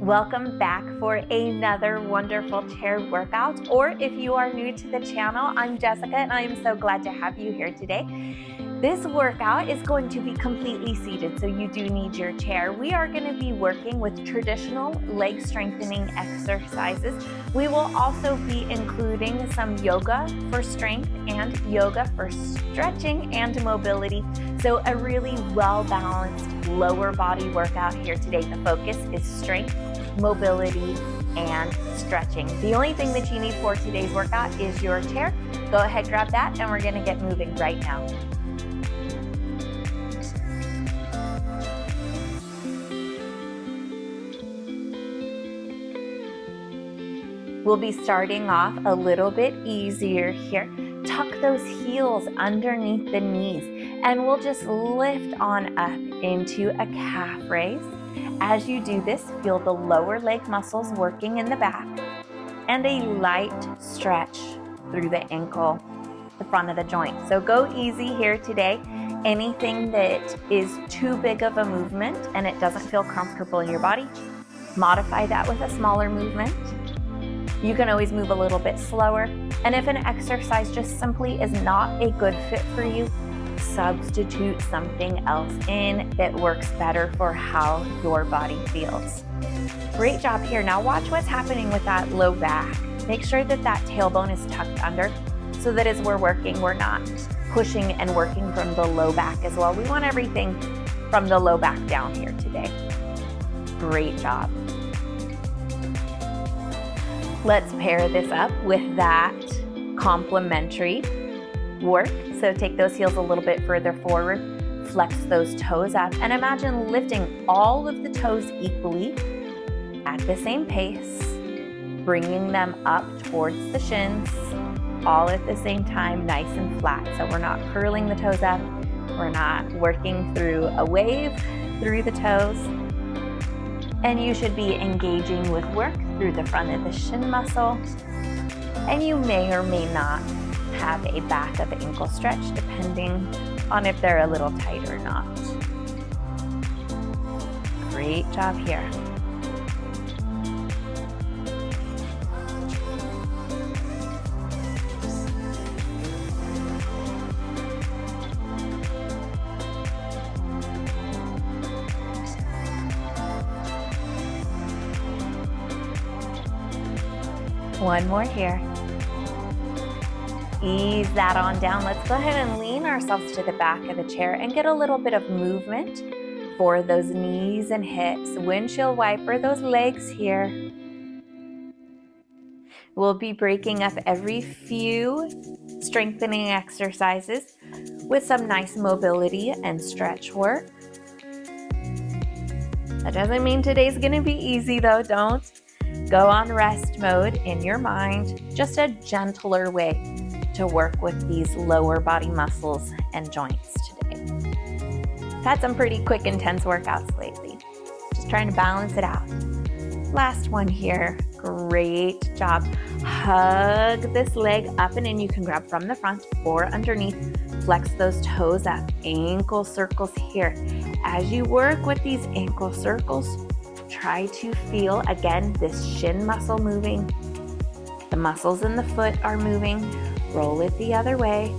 Welcome back for another wonderful chair workout. Or if you are new to the channel, I'm Jessica and I am so glad to have you here today. This workout is going to be completely seated, so you do need your chair. We are going to be working with traditional leg strengthening exercises. We will also be including some yoga for strength and yoga for stretching and mobility. So a really well-balanced lower body workout here today. The focus is strength, mobility, and stretching. The only thing that you need for today's workout is your chair. Go ahead, grab that, and we're going to get moving right now. We'll be starting off a little bit easier here. Tuck those heels underneath the knees, and we'll just lift on up into a calf raise. As you do this, feel the lower leg muscles working in the back, and a light stretch through the ankle, the front of the joint. So go easy here today. Anything that is too big of a movement and it doesn't feel comfortable in your body, modify that with a smaller movement. You can always move a little bit slower. And if an exercise just simply is not a good fit for you, substitute something else in that works better for how your body feels. Great job here. Now watch what's happening with that low back. Make sure that that tailbone is tucked under so that as we're working, we're not pushing and working from the low back as well. We want everything from the low back down here today. Great job. Let's pair this up with that complementary work. So take those heels a little bit further forward, flex those toes up, and imagine lifting all of the toes equally at the same pace, bringing them up towards the shins, all at the same time, nice and flat. So we're not curling the toes up, we're not working through a wave through the toes. And you should be engaging with work through the front of the shin muscle. And you may or may not have a back of ankle stretch depending on if they're a little tight or not. Great job here. One more here. Ease that on down. Let's go ahead and lean ourselves to the back of the chair and get a little bit of movement for those knees and hips. Windshield wiper those legs here. We'll be breaking up every few strengthening exercises with some nice mobility and stretch work. That doesn't mean today's going to be easy though. Don't go on rest mode in your mind. Just a gentler way to work with these lower body muscles and joints today. I've had some pretty quick, intense workouts lately. Just trying to balance it out. Last one here. Great job. Hug this leg up and in. You can grab from the front or underneath. Flex those toes up. Ankle circles here. As you work with these ankle circles, try to feel, again, this shin muscle moving. The muscles in the foot are moving. Roll it the other way.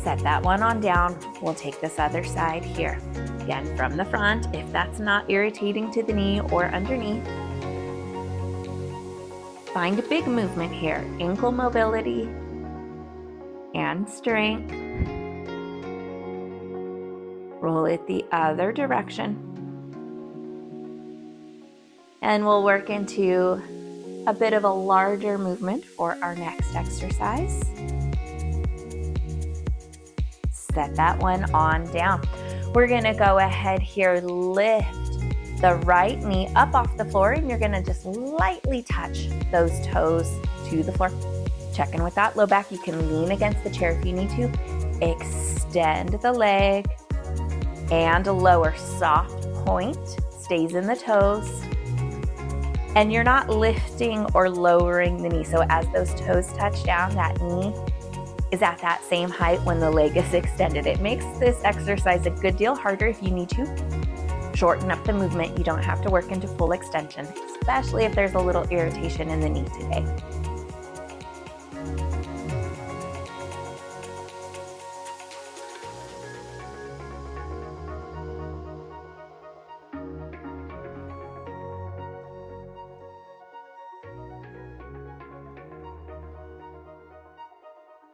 Set that one on down. We'll take this other side here. Again, from the front, if that's not irritating to the knee or underneath. Find a big movement here. Ankle mobility and strength. Roll it the other direction. And we'll work into a bit of a larger movement for our next exercise. Set that one on down. We're gonna go ahead here, lift the right knee up off the floor, and you're gonna just lightly touch those toes to the floor. Check in with that low back. You can lean against the chair if you need to. Extend the leg and lower. Soft point stays in the toes. And you're not lifting or lowering the knee. So as those toes touch down, that knee is at that same height when the leg is extended. It makes this exercise a good deal harder if you need to shorten up the movement. You don't have to work into full extension, especially if there's a little irritation in the knee today.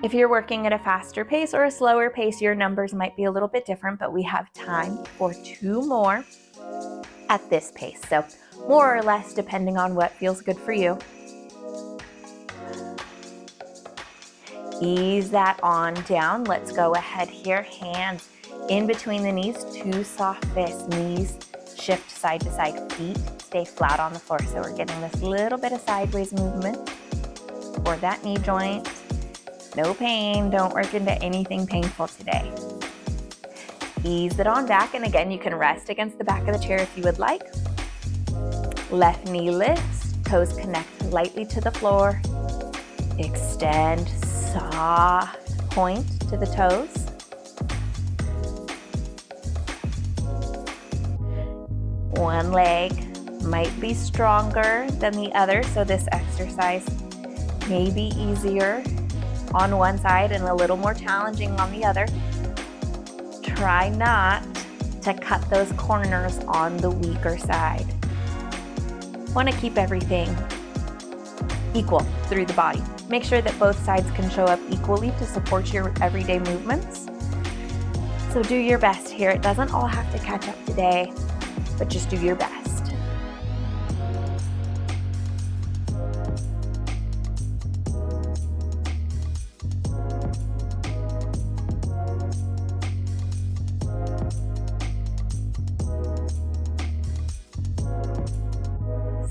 If you're working at a faster pace or a slower pace, your numbers might be a little bit different, but we have time for 2 more at this pace. So more or less depending on what feels good for you. Ease that on down. Let's go ahead here. Hands in between the knees, 2 soft fists. Knees shift side to side. Feet stay flat on the floor. So we're getting this little bit of sideways movement for that knee joint. No pain, don't work into anything painful today. Ease it on back, and again, you can rest against the back of the chair if you would like. Left knee lifts, toes connect lightly to the floor. Extend, soft point to the toes. One leg might be stronger than the other, so this exercise may be easier on one side and a little more challenging on the other. Try not to cut those corners on the weaker side. Want to keep everything equal through the body. Make sure that both sides can show up equally to support your everyday movements. So do your best here. It doesn't all have to catch up today, but just do your best.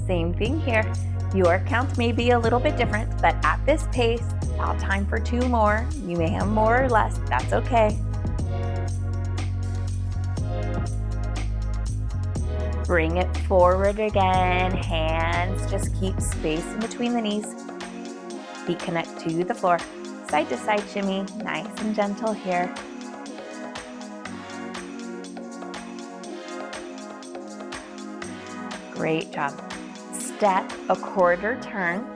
Same thing here. Your count may be a little bit different, but at this pace, about time for 2 more. You may have more or less, that's okay. Bring it forward again. Hands just keep space in between the knees. Feet connect to the floor. Side to side shimmy, nice and gentle here. Great job. Step a quarter turn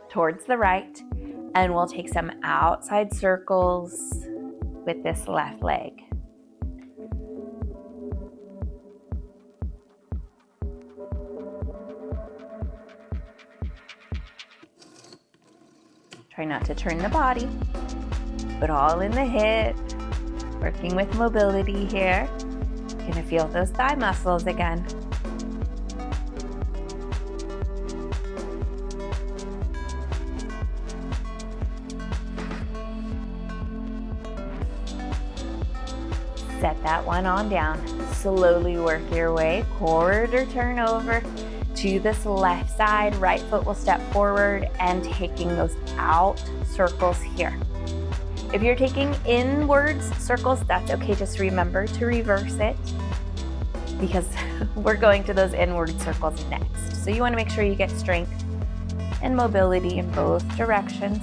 towards the right, and we'll take some outside circles with this left leg. Try not to turn the body, but all in the hip, working with mobility here. You're gonna feel those thigh muscles again. Set that one on down. Slowly work your way, quarter turn over to this left side. Right foot will step forward and taking those out circles here. If you're taking inwards circles, that's okay. Just remember to reverse it because we're going to those inward circles next. So you want to make sure you get strength and mobility in both directions.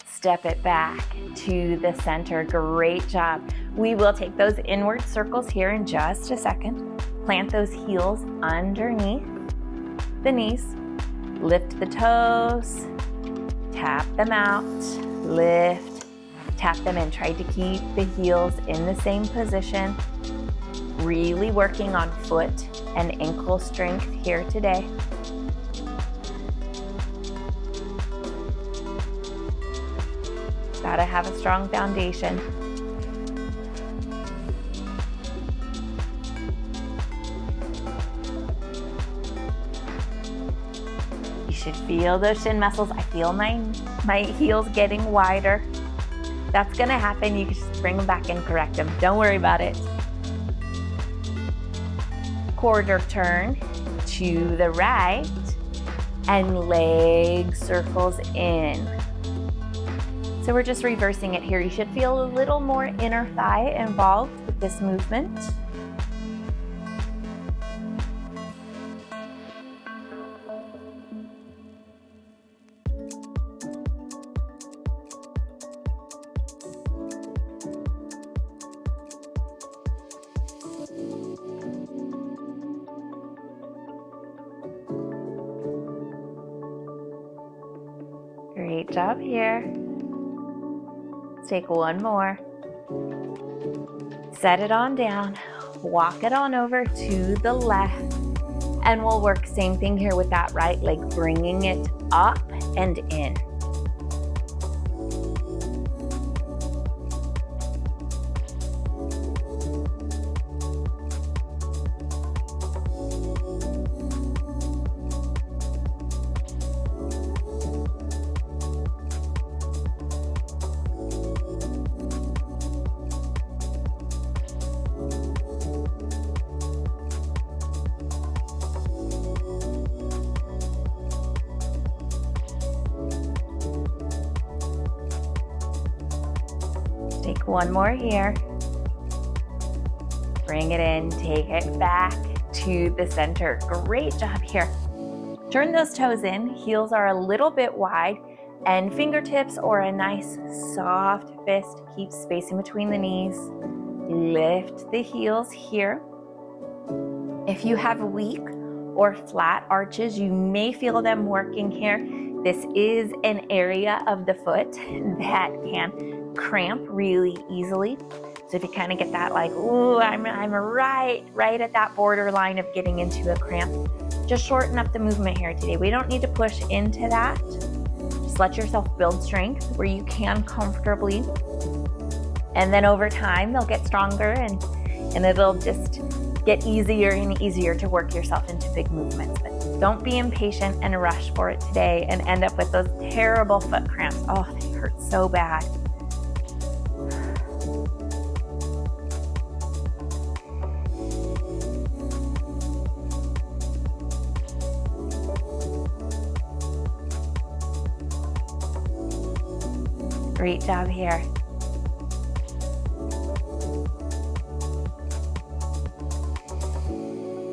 Step it back to the center. Great job. We will take those inward circles here in just a second. Plant those heels underneath the knees. Lift the toes. Tap them out. Lift. Tap them in. Try to keep the heels in the same position. Really working on foot and ankle strength here today. Gotta have a strong foundation. You should feel those shin muscles. I feel my heels getting wider. That's gonna happen. You can just bring them back and correct them. Don't worry about it. Quarter turn to the right. and leg circles in. So we're just reversing it here. You should feel a little more inner thigh involved with this movement. Great job here. Let's take one more. Set it on down. Walk it on over to the left. And we'll work same thing here with that right leg, bringing it up and in. Take one more here. Bring it in, take it back to the center. Great job here. Turn those toes in, heels are a little bit wide, and fingertips or a nice soft fist keep space in between the knees. Lift the heels here. If you have weak or flat arches, you may feel them working here. This is an area of the foot that can cramp really easily. So if you kind of get that like, ooh, I'm right at that borderline of getting into a cramp, just shorten up the movement here today. We don't need to push into that. Just let yourself build strength where you can comfortably. And then over time, they'll get stronger and it'll just get easier and easier to work yourself into big movements. But don't be impatient and rush for it today and end up with those terrible foot cramps. Oh, they hurt so bad. Great job here.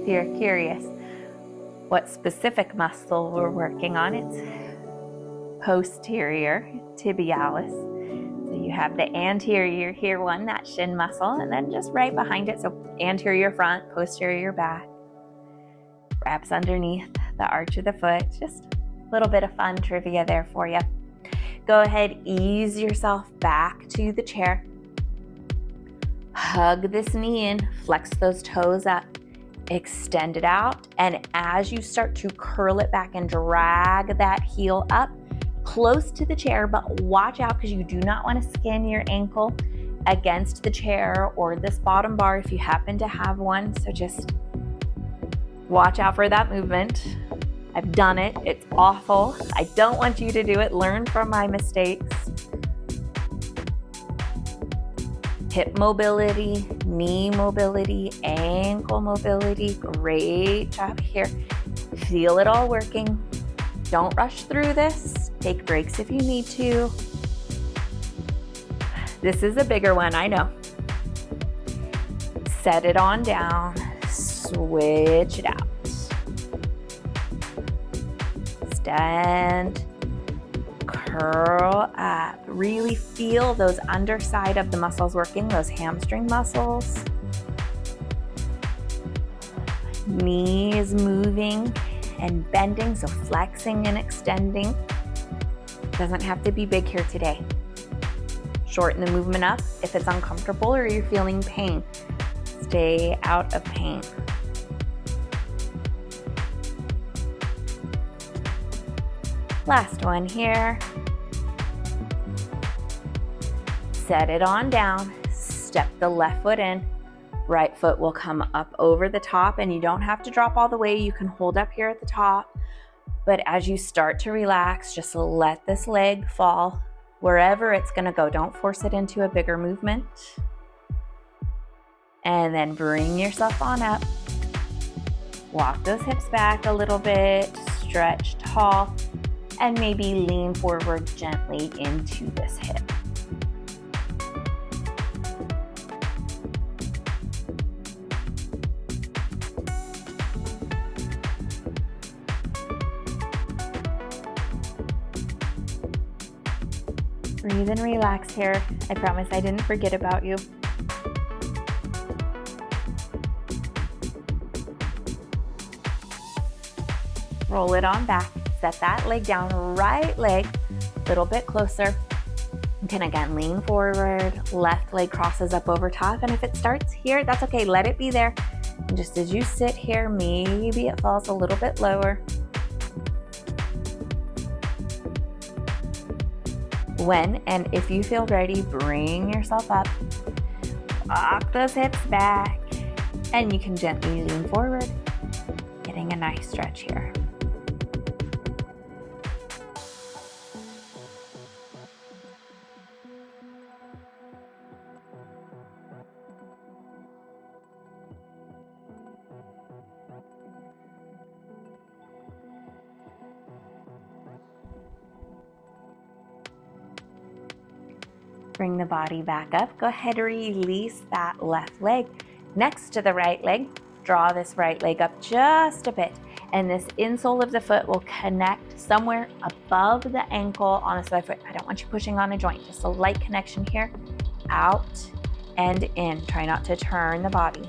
If you're curious what specific muscle we're working on, it's posterior tibialis. So you have the anterior here one, that shin muscle, and then just right behind it, so anterior front, posterior back. Wraps underneath the arch of the foot. Just a little bit of fun trivia there for you. Go ahead, ease yourself back to the chair. Hug this knee in, flex those toes up, extend it out, and as you start to curl it back and drag that heel up close to the chair, but watch out because you do not want to skin your ankle against the chair or this bottom bar if you happen to have one. So just watch out for that movement. I've done it. It's awful. I don't want you to do it. Learn from my mistakes. Hip mobility, knee mobility, ankle mobility. Great job here. Feel it all working. Don't rush through this. Take breaks if you need to. This is a bigger one, I know. Set it on down. Switch it out. Extend, curl up. Really feel those underside of the muscles working, those hamstring muscles. Knees moving and bending, so flexing and extending. Doesn't have to be big here today. Shorten the movement up if it's uncomfortable or you're feeling pain. Stay out of pain. Last one here. Set it on down. Step the left foot in. Right foot will come up over the top, and you don't have to drop all the way. You can hold up here at the top. But as you start to relax, just let this leg fall wherever it's going to go. Don't force it into a bigger movement. And then bring yourself on up. Walk those hips back a little bit. stretch tall, and maybe lean forward gently into this hip. Breathe and relax here. I promise I didn't forget about you. Roll it on back. Set that leg down, right leg a little bit closer. You can again lean forward, left leg crosses up over top, and if it starts here, that's okay, let it be there. And just as you sit here, maybe it falls a little bit lower. When and if you feel ready, bring yourself up. Walk those hips back, and you can gently lean forward, getting a nice stretch here. Bring the body back up. Go ahead and release that left leg next to the right leg. Draw this right leg up just a bit, and this insole of the foot will connect somewhere above the ankle on the side foot. I don't want you pushing on a joint, just a light connection here. Out and in. Try not to turn the body.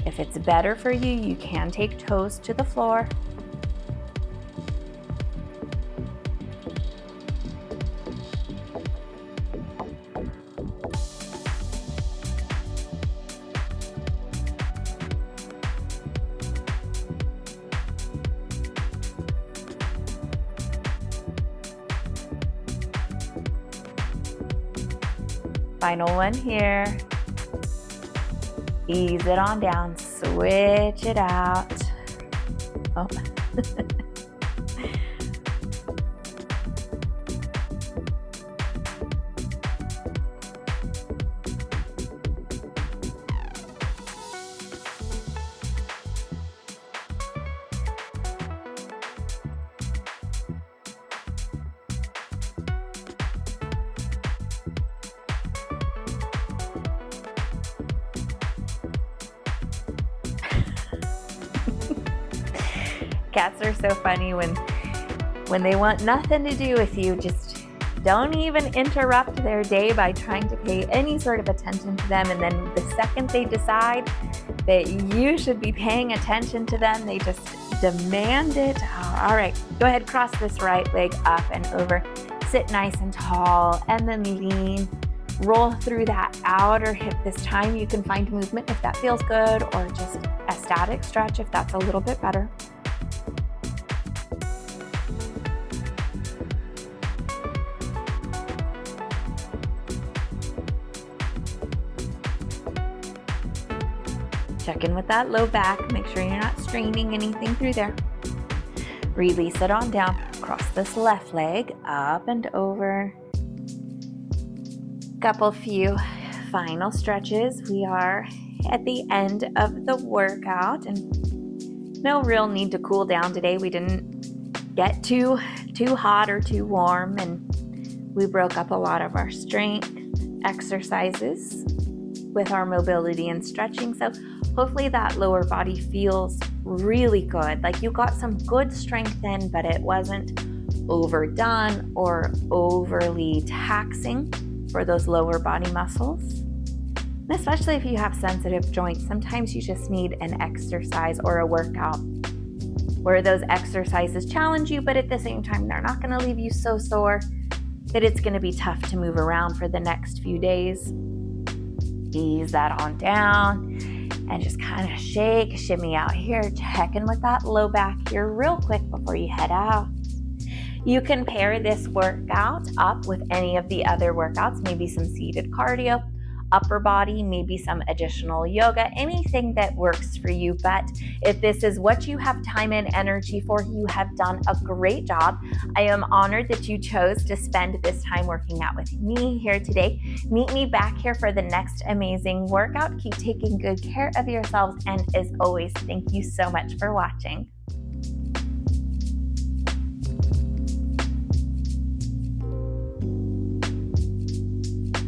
If it's better for you, you can take toes to the floor. Final one here. Ease it on down, switch it out. Oh. Cats are so funny when they want nothing to do with you. Just don't even interrupt their day by trying to pay any sort of attention to them. And then the second they decide that you should be paying attention to them, they just demand it. All right, go ahead, cross this right leg up and over. Sit nice and tall, and then lean. Roll through that outer hip this time. You can find movement if that feels good, or just a static stretch if that's a little bit better. Check in with that low back. Make sure you're not straining anything through there. Release it on down. Cross this left leg up and over. Few final stretches. We are at the end of the workout, and no real need to cool down today. We didn't get too hot or too warm, and we broke up a lot of our strength exercises with our mobility and stretching. So hopefully that lower body feels really good. Like you got some good strength in, but it wasn't overdone or overly taxing for those lower body muscles. And especially if you have sensitive joints, sometimes you just need an exercise or a workout where those exercises challenge you, but at the same time, they're not going to leave you so sore that it's going to be tough to move around for the next few days. Ease that on down and just kind of shake, shimmy out here. Check in with that low back here real quick before you head out. You can pair this workout up with any of the other workouts, maybe some seated cardio, upper body, maybe some additional yoga, anything that works for you. But if this is what you have time and energy for, you have done a great job. I am honored that you chose to spend this time working out with me here today. Meet me back here for the next amazing workout. Keep taking good care of yourselves. And as always, thank you so much for watching.